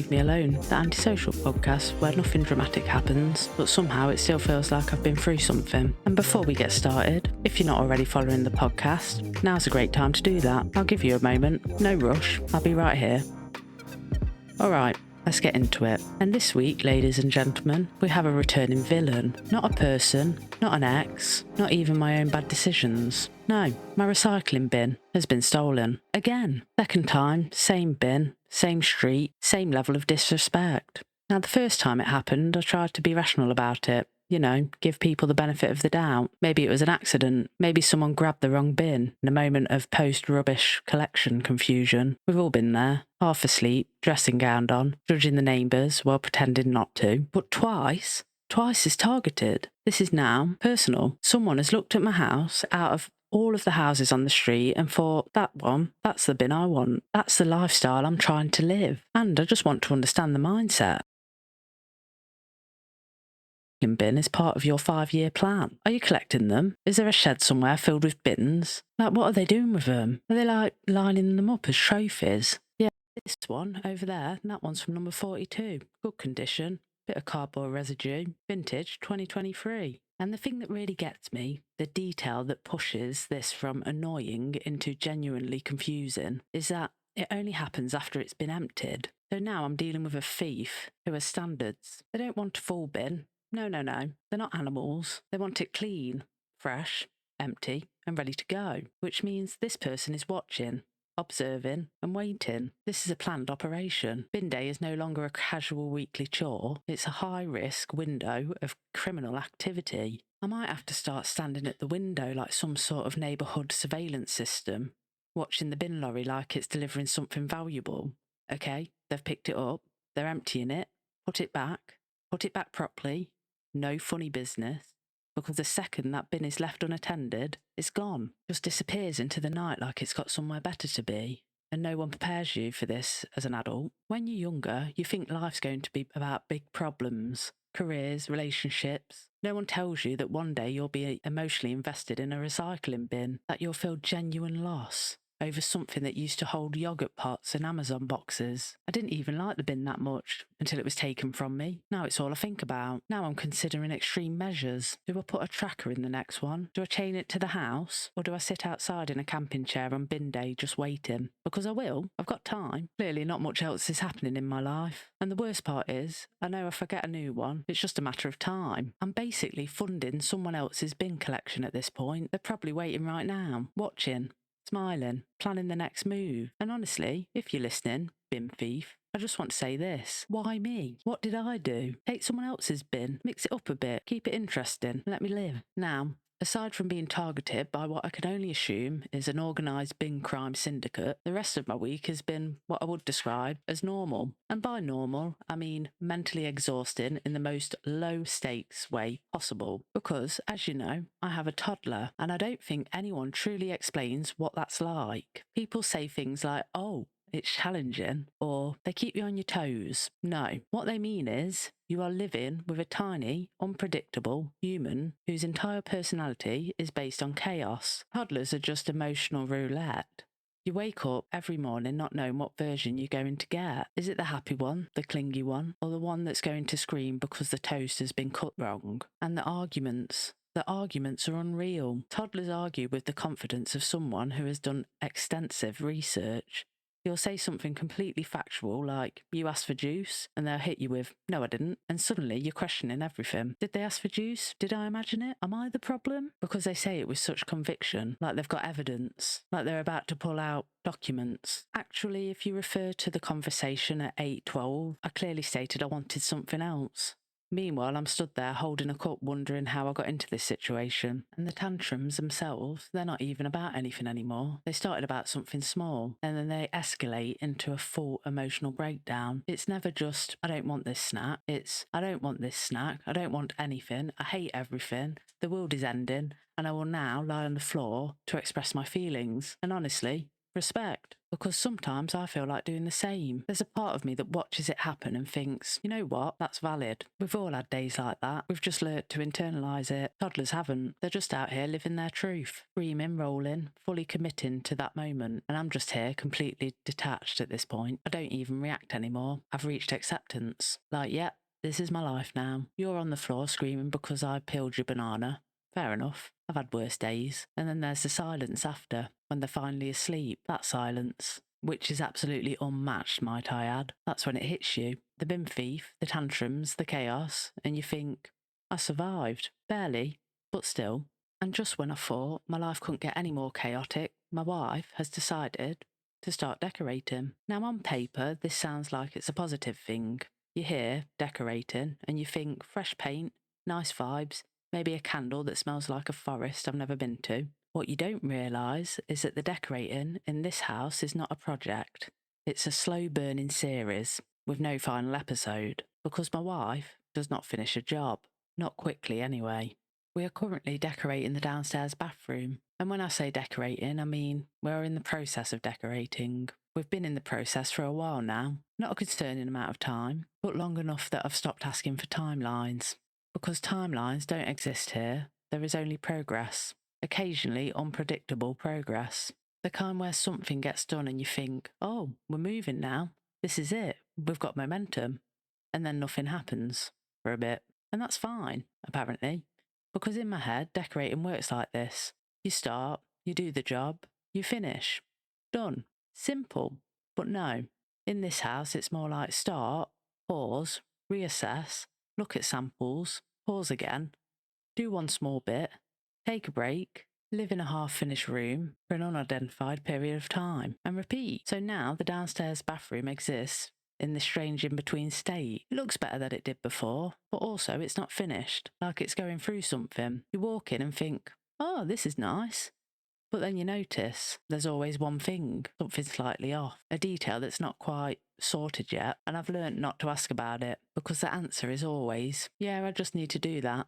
Leave Me Alone, the antisocial podcast where nothing dramatic happens, but somehow it still feels like I've been through something. And before we get started, if you're not already following the podcast, now's a great time to do that. I'll give you a moment, no rush, I'll be right here. Alright, let's get into it. And this week, ladies and gentlemen, we have a returning villain. Not a person, not an ex, not even my own bad decisions. No, my recycling bin has been stolen. Again. Second time, same bin, same street, same level of disrespect. Now, the first time it happened, I tried to be rational about it. You know, give people the benefit of the doubt. Maybe it was an accident. Maybe someone grabbed the wrong bin in a moment of post-rubbish collection confusion. We've all been there. Half asleep, dressing gown on, judging the neighbours while pretending not to. But twice is targeted. This is now personal. Someone has looked at my house out of all of the houses on the street and thought, that's the bin I want. That's the lifestyle I'm trying to live. And I just want to understand the mindset. Bin is part of your 5-year plan. Are you collecting them? Is there a shed somewhere filled with bins? Like, what are they doing with them? Are they like lining them up as trophies? Yeah, this one over there, and that one's from number 42. Good condition, bit of cardboard residue, vintage 2023. And the thing that really gets me, the detail that pushes this from annoying into genuinely confusing, is that it only happens after it's been emptied. So now I'm dealing with a thief who has standards. They don't want a full bin. No. They're not animals. They want it clean, fresh, empty, and ready to go. Which means this person is watching, observing, and waiting. This is a planned operation. Bin day is no longer a casual weekly chore. It's a high-risk window of criminal activity. I might have to start standing at the window like some sort of neighbourhood surveillance system, watching the bin lorry like it's delivering something valuable. Okay, they've picked it up. They're emptying it. Put it back properly. No funny business, because the second that bin is left unattended, it's gone. Just disappears into the night like it's got somewhere better to be. And no one prepares you for this as an adult. When you're younger, you think life's going to be about big problems, careers, relationships. No one tells you that one day you'll be emotionally invested in a recycling bin, that you'll feel genuine loss over something that used to hold yogurt pots and Amazon boxes. I didn't even like the bin that much until it was taken from me. Now it's all I think about. Now I'm considering extreme measures. Do I put a tracker in the next one? Do I chain it to the house? Or do I sit outside in a camping chair on bin day just waiting? Because I will. I've got time. Clearly not much else is happening in my life. And the worst part is, I know if I get a new one, it's just a matter of time. I'm basically funding someone else's bin collection at this point. They're probably waiting right now, watching, smiling, planning the next move. And honestly, if you're listening, bin thief, I just want to say this. Why me? What did I do? Take someone else's bin, mix it up a bit, keep it interesting, let me live. Now, aside from being targeted by what I can only assume is an organised bin crime syndicate, the rest of my week has been what I would describe as normal. And by normal, I mean mentally exhausting in the most low-stakes way possible. Because, as you know, I have a toddler, and I don't think anyone truly explains what that's like. People say things like, oh, it's challenging, or they keep you on your toes. No, what they mean is you are living with a tiny, unpredictable human whose entire personality is based on chaos. Toddlers are just emotional roulette. You wake up every morning not knowing what version you're going to get. Is it the happy one, the clingy one, or the one that's going to scream because the toast has been cut wrong? And the arguments are unreal. Toddlers argue with the confidence of someone who has done extensive research. You'll say something completely factual like, you asked for juice, and they'll hit you with, no I didn't, and suddenly you're questioning everything. Did they ask for juice? Did I imagine it? Am I the problem? Because they say it with such conviction, like they've got evidence, like they're about to pull out documents. Actually, if you refer to the conversation at 8:12, I clearly stated I wanted something else. Meanwhile, I'm stood there holding a cup wondering how I got into this situation. And the tantrums themselves, they're not even about anything anymore. They started about something small, and then they escalate into a full emotional breakdown. It's never just, I don't want this snack. It's, I don't want this snack. I don't want anything. I hate everything. The world is ending, and I will now lie on the floor to express my feelings. And honestly, respect, because sometimes I feel like doing the same. There's a part of me that watches it happen and thinks, you know what, that's valid. We've all had days like that. We've just learnt to internalise it. Toddlers haven't. They're just out here living their truth, screaming, rolling, fully committing to that moment. And I'm just here completely detached at this point. I don't even react anymore. I've reached acceptance. Like, yep, this is my life now. You're on the floor screaming because I peeled your banana. Fair enough. I've had worse days. And then there's the silence after, when they're finally asleep. That silence, which is absolutely unmatched, might I add. That's when it hits you. The bin thief, the tantrums, the chaos, and you think, I survived. Barely, but still. And just when I thought my life couldn't get any more chaotic, my wife has decided to start decorating. Now, on paper, this sounds like it's a positive thing. You hear decorating, and you think fresh paint, nice vibes, maybe a candle that smells like a forest I've never been to. What you don't realise is that the decorating in this house is not a project. It's a slow-burning series with no final episode, because my wife does not finish a job. Not quickly, anyway. We are currently decorating the downstairs bathroom. And when I say decorating, I mean we're in the process of decorating. We've been in the process for a while now. Not a concerning amount of time, but long enough that I've stopped asking for timelines. Because timelines don't exist here, there is only progress. Occasionally unpredictable progress. The kind where something gets done and you think, oh, we're moving now. This is it. We've got momentum. And then nothing happens for a bit. And that's fine, apparently. Because in my head, decorating works like this. You start, you do the job, you finish. Done. Simple. But no. In this house, it's more like start, pause, reassess, look at samples, pause again, do one small bit, take a break, live in a half-finished room for an unidentified period of time, and repeat. So now the downstairs bathroom exists in this strange in-between state. It looks better than it did before, but also it's not finished, like it's going through something. You walk in and think, oh, this is nice. But then you notice there's always one thing, something slightly off, a detail that's not quite sorted yet, and I've learnt not to ask about it, because the answer is always, yeah, I just need to do that,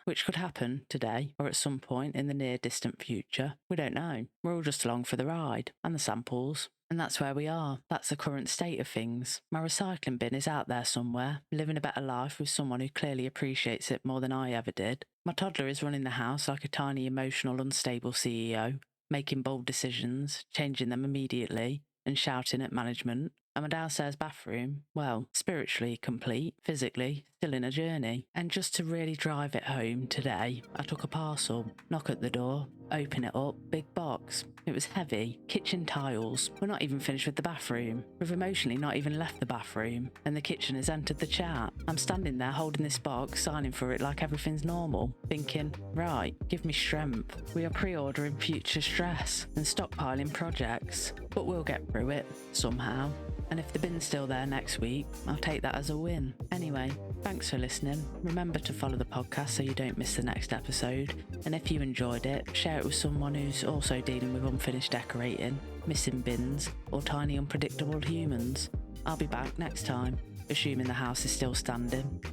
which could happen today or at some point in the near distant future. We don't know. We're all just along for the ride, and the samples. And that's where we are. That's the current state of things. My recycling bin is out there somewhere, living a better life with someone who clearly appreciates it more than I ever did. My toddler is running the house like a tiny, emotional, unstable CEO, making bold decisions, changing them immediately, and shouting at management. And my downstairs bathroom, well, spiritually complete, physically still in a journey. And just to really drive it home today, I took a parcel, knock at the door, open it up, big box. It was heavy, kitchen tiles. We're not even finished with the bathroom. We've emotionally not even left the bathroom, and the kitchen has entered the chat. I'm standing there holding this box, signing for it like everything's normal, thinking, right, give me strength. We are pre-ordering future stress and stockpiling projects, but we'll get through it, somehow. And if the bin's still there next week, I'll take that as a win. Anyway, thanks for listening. Remember to follow the podcast so you don't miss the next episode. And if you enjoyed it, share it with someone who's also dealing with unfinished decorating, missing bins, or tiny unpredictable humans. I'll be back next time, assuming the house is still standing.